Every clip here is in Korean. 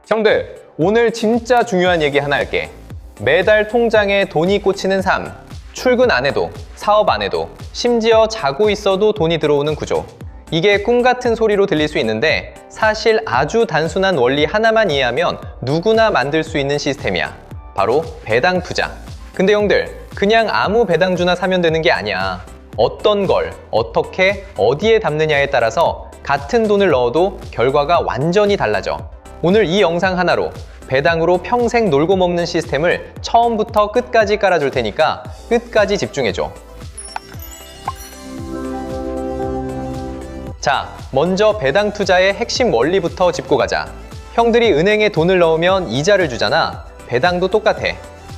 형들, 오늘 진짜 중요한 얘기 하나 할게. 매달 통장에 돈이 꽂히는 삶. 출근 안 해도, 사업 안 해도, 심지어 자고 있어도 돈이 들어오는 구조. 이게 꿈 같은 소리로 들릴 수 있는데 사실 아주 단순한 원리 하나만 이해하면 누구나 만들 수 있는 시스템이야. 바로 배당 투자. 근데 형들, 그냥 아무 배당주나 사면 되는 게 아니야. 어떤 걸, 어떻게, 어디에 담느냐에 따라서 같은 돈을 넣어도 결과가 완전히 달라져. 오늘 이 영상 하나로 배당으로 평생 놀고 먹는 시스템을 처음부터 끝까지 깔아줄 테니까 끝까지 집중해줘. 자, 먼저 배당 투자의 핵심 원리부터 짚고 가자. 형들이 은행에 돈을 넣으면 이자를 주잖아. 배당도 똑같아.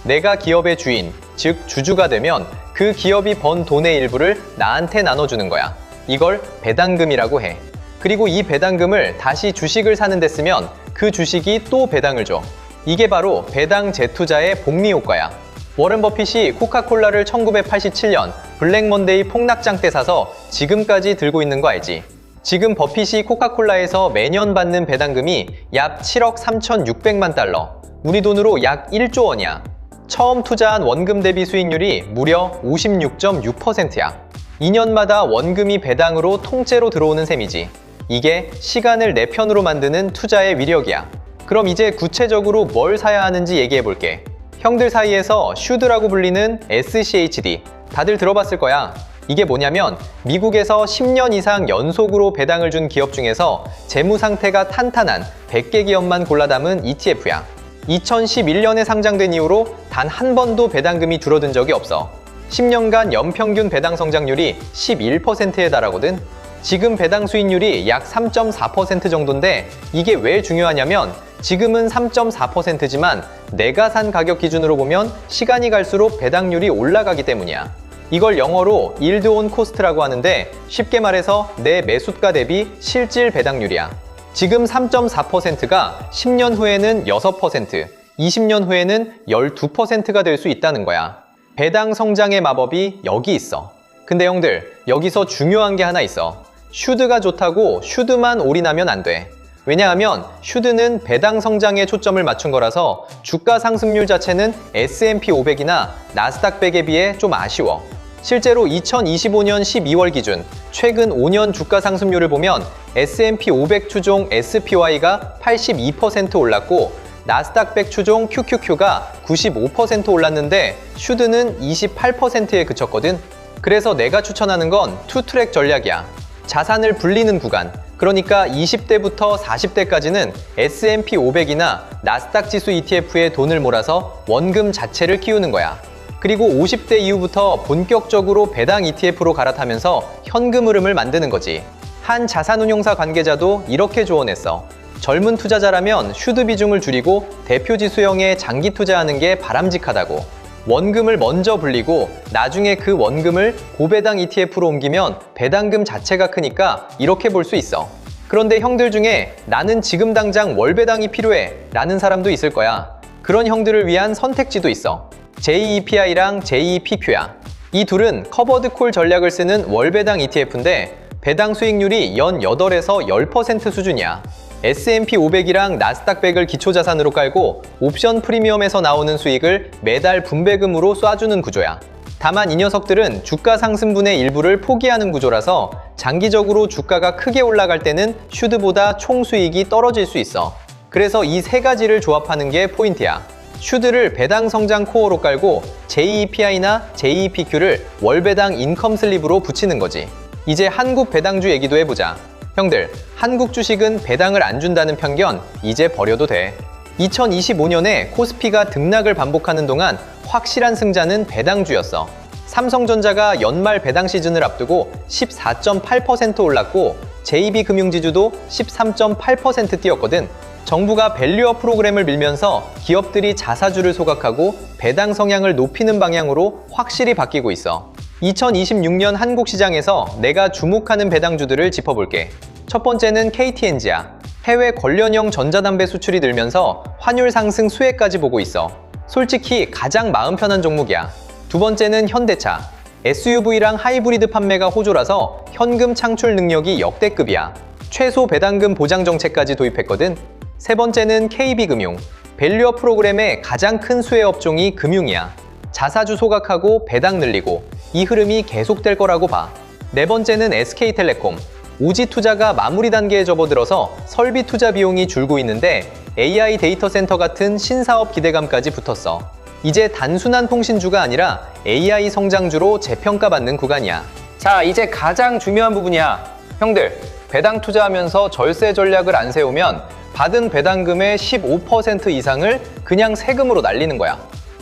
내가 기업의 주인, 즉 주주가 되면 그 기업이 번 돈의 일부를 나한테 나눠주는 거야. 이걸 배당금이라고 해. 그리고 이 배당금을 다시 주식을 사는 데 쓰면 그 주식이 또 배당을 줘. 이게 바로 배당 재투자의 복리 효과야. 워렌 버핏이 코카콜라를 1987년 블랙먼데이 폭락장 때 사서 지금까지 들고 있는 거 알지? 지금 버핏이 코카콜라에서 매년 받는 배당금이 약 7억 3,600만 달러, 우리 돈으로 약 1조 원이야. 처음 투자한 원금 대비 수익률이 무려 56.6%야. 2년마다 원금이 배당으로 통째로 들어오는 셈이지. 이게 시간을 내 편으로 만드는 투자의 위력이야. 그럼 이제 구체적으로 뭘 사야 하는지 얘기해 볼게. 형들 사이에서 슈드라고 불리는 SCHD 다들 들어봤을 거야. 이게 뭐냐면 미국에서 10년 이상 연속으로 배당을 준 기업 중에서 재무 상태가 탄탄한 100개 기업만 골라 담은 ETF야. 2011년에 상장된 이후로 단 한 번도 배당금이 줄어든 적이 없어. 10년간 연평균 배당 성장률이 11%에 달하거든. 지금 배당 수익률이 약 3.4% 정도인데 이게 왜 중요하냐면 지금은 3.4%지만 내가 산 가격 기준으로 보면 시간이 갈수록 배당률이 올라가기 때문이야. 이걸 영어로 yield on cost라고 하는데 쉽게 말해서 내 매수가 대비 실질 배당률이야. 지금 3.4%가 10년 후에는 6%, 20년 후에는 12%가 될 수 있다는 거야. 배당 성장의 마법이 여기 있어. 근데 형들, 여기서 중요한 게 하나 있어. 슈드가 좋다고 슈드만 올인하면 안 돼. 왜냐하면 슈드는 배당 성장에 초점을 맞춘 거라서 주가 상승률 자체는 S&P 500이나 나스닥 100에 비해 좀 아쉬워. 실제로 2025년 12월 기준 최근 5년 주가 상승률을 보면 S&P 500 추종 SPY가 82% 올랐고 나스닥 100 추종 QQQ가 95% 올랐는데 슈드는 28%에 그쳤거든. 그래서 내가 추천하는 건 투트랙 전략이야. 자산을 불리는 구간, 그러니까 20대부터 40대까지는 S&P 500이나 나스닥 지수 ETF에 돈을 몰아서 원금 자체를 키우는 거야. 그리고 50대 이후부터 본격적으로 배당 ETF로 갈아타면서 현금 흐름을 만드는 거지. 한 자산운용사 관계자도 이렇게 조언했어. 젊은 투자자라면 슈드 비중을 줄이고 대표 지수형에 장기 투자하는 게 바람직하다고. 원금을 먼저 불리고 나중에 그 원금을 고배당 ETF로 옮기면 배당금 자체가 크니까 이렇게 볼 수 있어. 그런데 형들 중에 나는 지금 당장 월배당이 필요해 라는 사람도 있을 거야. 그런 형들을 위한 선택지도 있어. JEPI랑 JEPQ야. 이 둘은 커버드 콜 전략을 쓰는 월배당 ETF인데 배당 수익률이 연 8에서 10% 수준이야. S&P 500이랑 나스닥 100을 기초자산으로 깔고 옵션 프리미엄에서 나오는 수익을 매달 분배금으로 쏴주는 구조야. 다만 이 녀석들은 주가 상승분의 일부를 포기하는 구조라서 장기적으로 주가가 크게 올라갈 때는 슈드보다 총 수익이 떨어질 수 있어. 그래서 이 세 가지를 조합하는 게 포인트야. 슈드를 배당 성장 코어로 깔고 JEPI나 JEPQ를 월배당 인컴 슬립으로 붙이는 거지. 이제 한국 배당주 얘기도 해보자. 형들, 한국 주식은 배당을 안 준다는 편견 이제 버려도 돼. 2025년에 코스피가 등락을 반복하는 동안 확실한 승자는 배당주였어. 삼성전자가 연말 배당 시즌을 앞두고 14.8% 올랐고 JB금융지주도 13.8% 뛰었거든. 정부가 밸류업 프로그램을 밀면서 기업들이 자사주를 소각하고 배당 성향을 높이는 방향으로 확실히 바뀌고 있어. 2026년 한국 시장에서 내가 주목하는 배당주들을 짚어볼게. 첫 번째는 KTNG야. 해외 관련형 전자담배 수출이 늘면서 환율 상승 수혜까지 보고 있어. 솔직히 가장 마음 편한 종목이야. 두 번째는 현대차. SUV랑 하이브리드 판매가 호조라서 현금 창출 능력이 역대급이야. 최소 배당금 보장 정책까지 도입했거든. 세 번째는 KB금융. 밸류업 프로그램의 가장 큰 수혜 업종이 금융이야. 자사주 소각하고 배당 늘리고 이 흐름이 계속될 거라고 봐. 네 번째는 SK텔레콤. 오지 투자가 마무리 단계에 접어들어서 설비 투자 비용이 줄고 있는데 AI 데이터 센터 같은 신사업 기대감까지 붙었어. 이제 단순한 통신주가 아니라 AI 성장주로 재평가받는 구간이야. 자, 이제 가장 중요한 부분이야. 형들, 배당 투자하면서 절세 전략을 안 세우면 받은 배당금의 15% 이상을 그냥 세금으로 날리는 거야.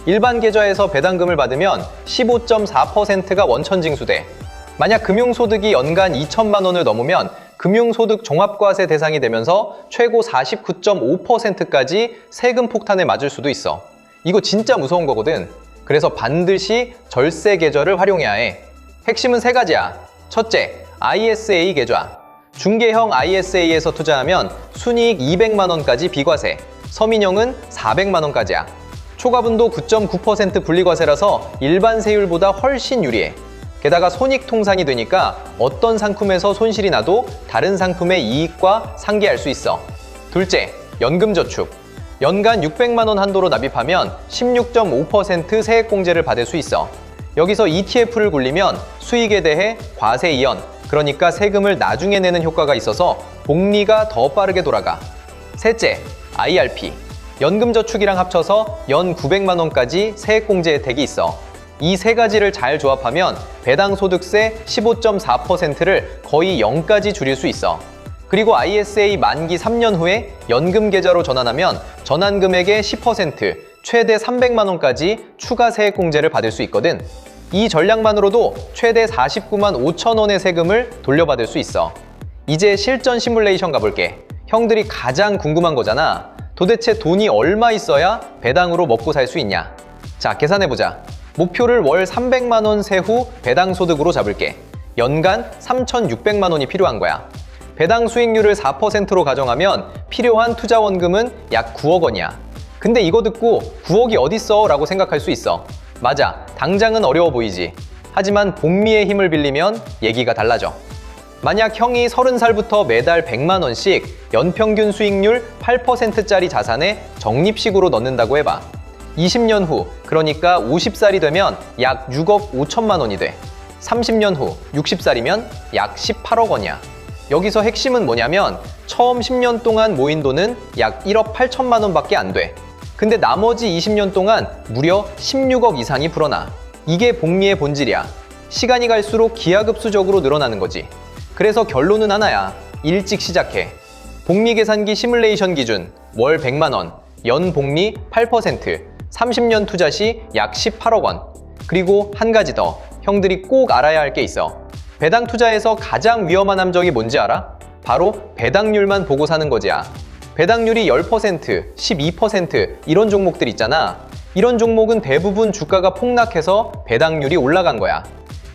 일반 계좌에서 배당금을 받으면 15.4%가 원천징수돼. 만약 금융소득이 연간 2천만 원을 넘으면 금융소득 종합과세 대상이 되면서 최고 49.5%까지 세금 폭탄에 맞을 수도 있어. 이거 진짜 무서운 거거든. 그래서 반드시 절세 계좌를 활용해야 해. 핵심은 세 가지야. 첫째, ISA 계좌. 중개형 ISA에서 투자하면 순이익 200만 원까지 비과세, 서민형은 400만 원까지야. 초과분도 9.9% 분리과세라서 일반 세율보다 훨씬 유리해. 게다가 손익통산이 되니까 어떤 상품에서 손실이 나도 다른 상품의 이익과 상기할 수 있어. 둘째, 연금저축. 연간 600만 원 한도로 납입하면 16.5% 세액공제를 받을 수 있어. 여기서 ETF를 굴리면 수익에 대해 과세 이연, 그러니까 세금을 나중에 내는 효과가 있어서 복리가 더 빠르게 돌아가. 셋째, IRP. 연금저축이랑 합쳐서 연 900만 원까지 세액공제 혜택이 있어. 이 세 가지를 잘 조합하면 배당소득세 15.4%를 거의 0까지 줄일 수 있어. 그리고 ISA 만기 3년 후에 연금계좌로 전환하면 전환금액의 10%, 최대 300만 원까지 추가 세액공제를 받을 수 있거든. 이 전략만으로도 최대 49만 5천 원의 세금을 돌려받을 수 있어. 이제 실전 시뮬레이션 가볼게. 형들이 가장 궁금한 거잖아. 도대체 돈이 얼마 있어야 배당으로 먹고 살 수 있냐? 자, 계산해보자. 목표를 월 300만 원 세후 배당 소득으로 잡을게. 연간 3,600만 원이 필요한 거야. 배당 수익률을 4%로 가정하면 필요한 투자 원금은 약 9억 원이야. 근데 이거 듣고 9억이 어딨어? 라고 생각할 수 있어. 맞아, 당장은 어려워 보이지. 하지만 복리의 힘을 빌리면 얘기가 달라져. 만약 형이 30살부터 매달 100만 원씩 연평균 수익률 8%짜리 자산에 적립식으로 넣는다고 해봐. 20년 후, 그러니까 50살이 되면 약 6억 5천만 원이 돼. 30년 후, 60살이면 약 18억 원이야. 여기서 핵심은 뭐냐면 처음 10년 동안 모인 돈은 약 1억 8천만 원밖에 안 돼. 근데 나머지 20년 동안 무려 16억 이상이 불어나. 이게 복리의 본질이야. 시간이 갈수록 기하급수적으로 늘어나는 거지. 그래서 결론은 하나야. 일찍 시작해. 복리 계산기 시뮬레이션 기준 월 100만 원, 연 복리 8%, 30년 투자 시 약 18억 원. 그리고 한 가지 더, 형들이 꼭 알아야 할 게 있어. 배당 투자에서 가장 위험한 함정이 뭔지 알아? 바로 배당률만 보고 사는 거지야. 배당률이 10%, 12% 이런 종목들 있잖아. 이런 종목은 대부분 주가가 폭락해서 배당률이 올라간 거야.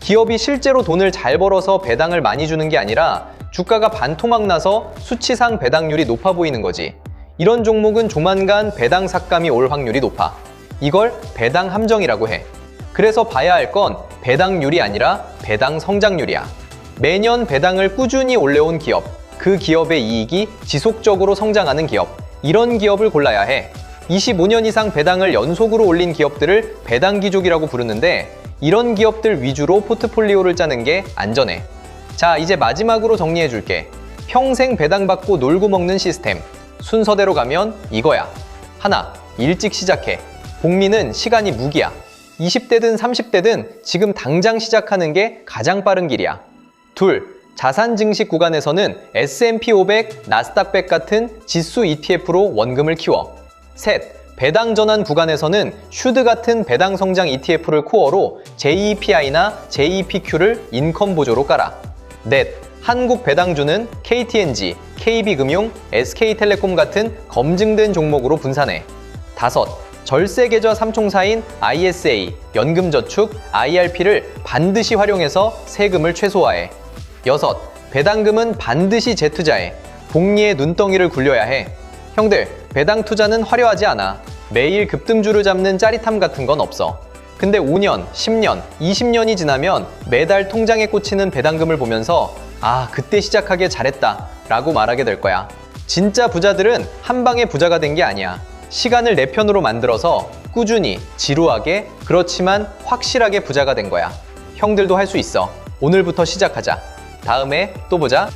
기업이 실제로 돈을 잘 벌어서 배당을 많이 주는 게 아니라 주가가 반토막 나서 수치상 배당률이 높아 보이는 거지. 이런 종목은 조만간 배당 삭감이 올 확률이 높아. 이걸 배당 함정이라고 해. 그래서 봐야 할 건 배당률이 아니라 배당 성장률이야. 매년 배당을 꾸준히 올려온 기업, 그 기업의 이익이 지속적으로 성장하는 기업, 이런 기업을 골라야 해. 25년 이상 배당을 연속으로 올린 기업들을 배당기족이라고 부르는데 이런 기업들 위주로 포트폴리오를 짜는 게 안전해. 자, 이제 마지막으로 정리해 줄게. 평생 배당받고 놀고 먹는 시스템. 순서대로 가면 이거야. 하나, 일찍 시작해. 복리는 시간이 무기야. 20대든 30대든 지금 당장 시작하는 게 가장 빠른 길이야. 둘, 자산 증식 구간에서는 S&P 500, 나스닥 100 같은 지수 ETF로 원금을 키워. 셋, 배당 전환 구간에서는 슈드 같은 배당 성장 ETF를 코어로 JEPI나 JEPQ를 인컴 보조로 깔아. 넷, 한국 배당주는 KTNG, KB금융, SK텔레콤 같은 검증된 종목으로 분산해. 다섯, 절세 계좌 삼총사인 ISA, 연금저축, IRP를 반드시 활용해서 세금을 최소화해. 여섯, 배당금은 반드시 재투자해. 복리의 눈덩이를 굴려야 해. 형들, 배당 투자는 화려하지 않아. 매일 급등주를 잡는 짜릿함 같은 건 없어. 근데 5년, 10년, 20년이 지나면 매달 통장에 꽂히는 배당금을 보면서 아, 그때 시작하길 잘했다 라고 말하게 될 거야. 진짜 부자들은 한 방에 부자가 된 게 아니야. 시간을 내 편으로 만들어서 꾸준히, 지루하게, 그렇지만 확실하게 부자가 된 거야. 형들도 할 수 있어. 오늘부터 시작하자. 다음에 또 보자.